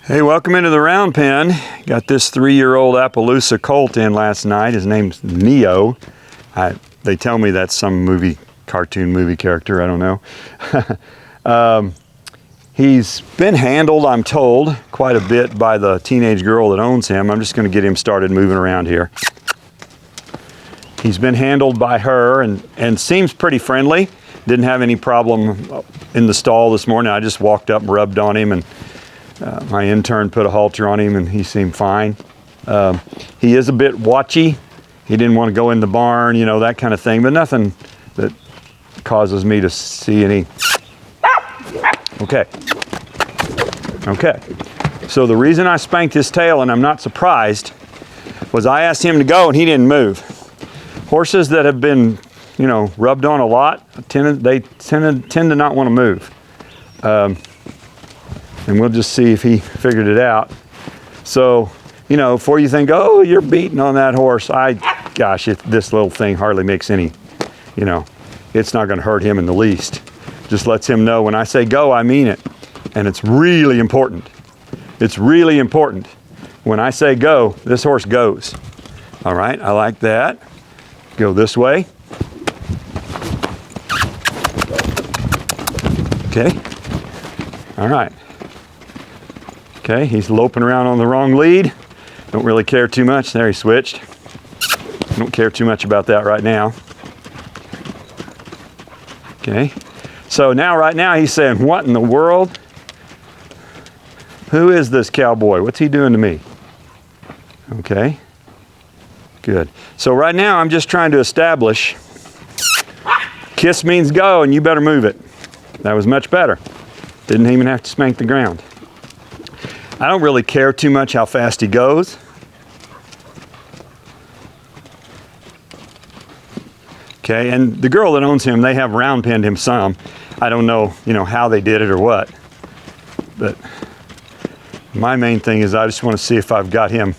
Hey, welcome into the round pen. Got this 3-year-old Appaloosa Colt in last night. His name's Neo. They tell me that's some cartoon movie character. I don't know. He's been handled, I'm told, quite a bit by the teenage girl that owns him. I'm just going to get him started moving around here. He's been handled by her and seems pretty friendly. Didn't have any problem in the stall this morning. I just walked up and rubbed on him, and my intern put a halter on him and he seemed fine. He is a bit watchy. He didn't want to go in the barn, you know, that kind of thing, but nothing that causes me to see any. Okay. So the reason I spanked his tail, and I'm not surprised, was I asked him to go and he didn't move. Horses that have been, you know, rubbed on a lot, they tend to not want to move. And we'll just see if he figured it out. So, you know, before you think, oh, you're beating on that horse, gosh, this little thing hardly makes any, you know, it's not going to hurt him in the least. Just lets him know when I say go, I mean it. And it's really important. It's really important. When I say go, this horse goes. All right, I like that. Go this way. Okay. All right. Okay, he's loping around on the wrong lead. Don't really care too much. There, he switched. Don't care too much about that right now. Okay, so right now he's saying, what in the world? Who is this cowboy? What's he doing to me? Okay, good. So right now I'm just trying to establish, kiss means go and you better move it. That was much better. Didn't even have to spank the ground. I don't really care too much how fast he goes. Okay, and the girl that owns him, they have round penned him some. I don't know, you know, how they did it or what. But my main thing is I just want to see if I've got him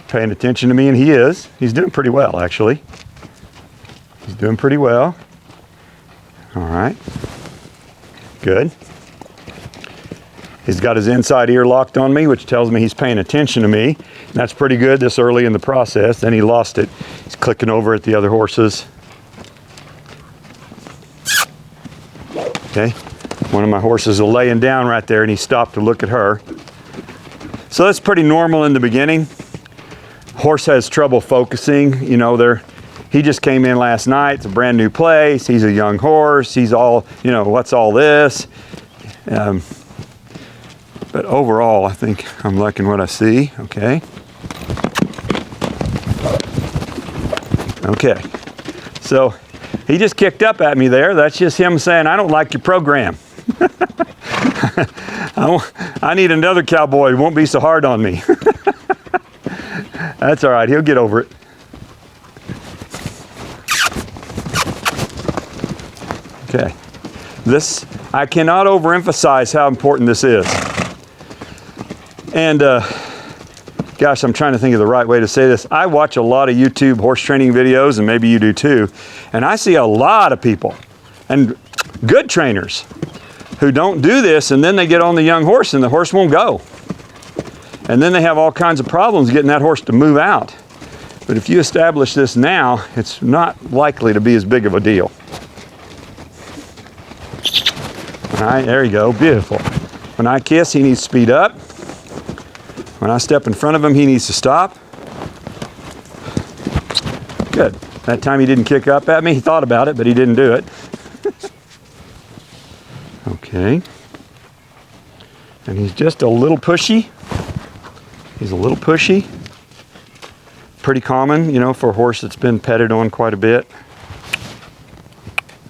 paying attention to me, and he is. He's doing pretty well, actually. He's doing pretty well. All right. Good. He's got his inside ear locked on me, which tells me he's paying attention to me. And that's pretty good this early in the process. Then he lost it. He's clicking over at the other horses. Okay. One of my horses is laying down right there, and he stopped to look at her. So that's pretty normal in the beginning. Horse has trouble focusing. You know, he just came in last night. It's a brand new place. He's a young horse. He's all, you know, what's all this? But overall, I think I'm liking what I see. Okay. Okay. So he just kicked up at me there. That's just him saying, I don't like your program. I need another cowboy who won't be so hard on me. That's all right. He'll get over it. Okay. I cannot overemphasize how important this is. And gosh, I'm trying to think of the right way to say this. I watch a lot of YouTube horse training videos, and maybe you do too. And I see a lot of people, and good trainers, who don't do this, and then they get on the young horse and the horse won't go. And then they have all kinds of problems getting that horse to move out. But if you establish this now, it's not likely to be as big of a deal. All right, there you go, beautiful. When I kiss, he needs to speed up. When I step in front of him, he needs to stop. Good. That time he didn't kick up at me. He thought about it, but he didn't do it. Okay. And he's just a little pushy. He's a little pushy. Pretty common, you know, for a horse that's been petted on quite a bit.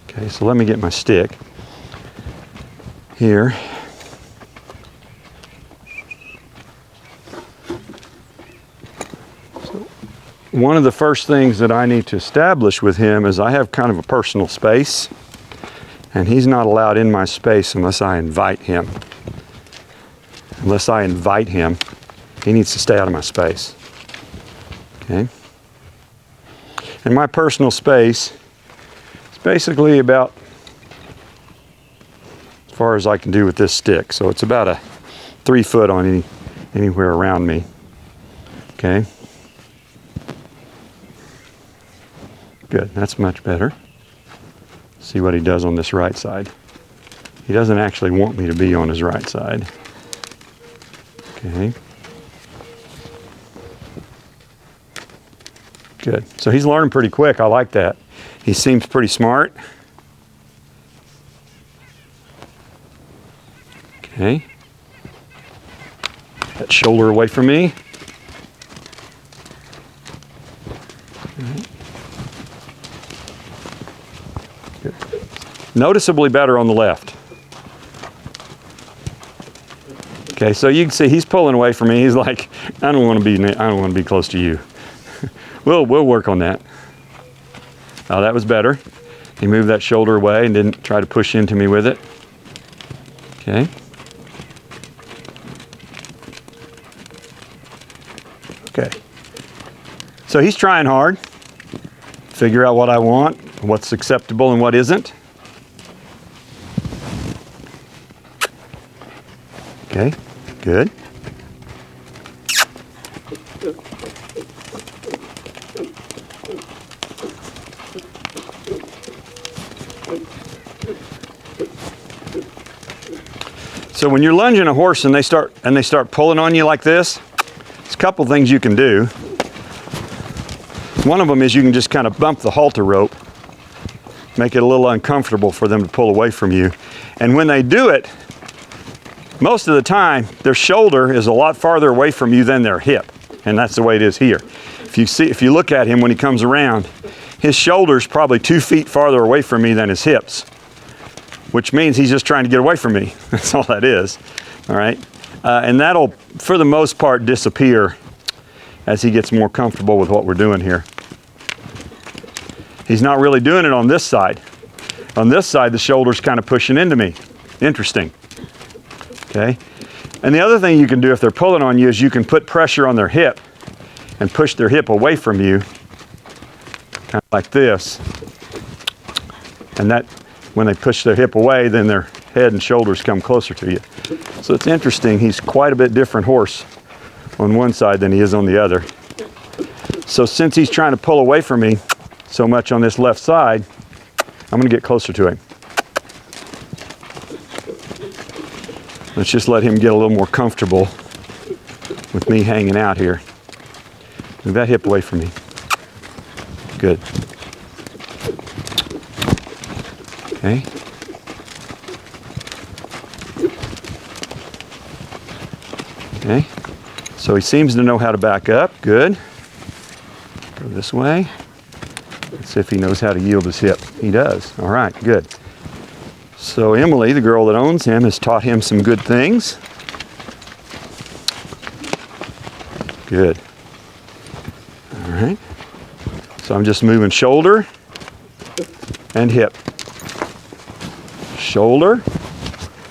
Okay, so let me get my stick here. One of the first things that I need to establish with him is I have kind of a personal space, and he's not allowed in my space unless I invite him. Unless I invite him, he needs to stay out of my space. Okay? And my personal space is basically about as far as I can do with this stick. So it's about a 3 foot on anywhere around me. Okay. Good, that's much better. See what he does on this right side. He doesn't actually want me to be on his right side. Okay. Good. So he's learning pretty quick. I like that. He seems pretty smart. Okay. That shoulder away from me. Good. Noticeably better on the left. Okay, so you can see he's pulling away from me. He's like, I don't want to be close to you. We'll work on that. Oh, that was better. He moved that shoulder away and didn't try to push into me with it. Okay. Okay. So he's trying hard. Figure out what I want, what's acceptable and what isn't. Okay, good. So when you're lunging a horse and they start pulling on you like this, there's a couple things you can do. One of them is you can just kind of bump the halter rope, make it a little uncomfortable for them to pull away from you. And when they do it, most of the time, their shoulder is a lot farther away from you than their hip. And that's the way it is here. If you look at him when he comes around, his shoulder's probably 2 feet farther away from me than his hips, which means he's just trying to get away from me. That's all that is, all right? And that'll, for the most part, disappear as he gets more comfortable with what we're doing here. He's not really doing it on this side. On this side, the shoulder's kind of pushing into me. Interesting, okay? And the other thing you can do if they're pulling on you is you can put pressure on their hip and push their hip away from you, kind of like this. And that, when they push their hip away, then their head and shoulders come closer to you. So it's interesting, he's quite a bit different horse on one side than he is on the other. So since he's trying to pull away from me so much on this left side, I'm gonna get closer to him. Let's just let him get a little more comfortable with me hanging out here. Move that hip away from me. Good. Okay. Okay. So he seems to know how to back up. Good. Go this way. Let's see if he knows how to yield his hip. He does. All right, good. So Emily, the girl that owns him, has taught him some good things. Good. All right. So I'm just moving shoulder and hip. Shoulder.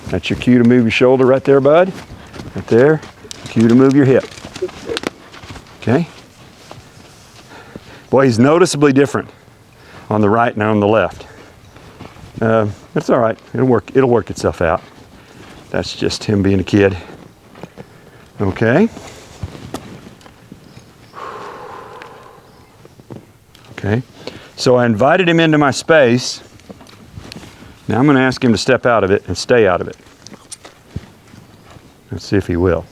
That's your cue to move your shoulder right there, bud. Right there. Cue to move your hip. Okay. Boy, he's noticeably different on the right and on the left. It's all right. It'll work itself out. That's just him being a kid. Okay. Okay. So I invited him into my space. Now I'm going to ask him to step out of it and stay out of it. Let's see if he will.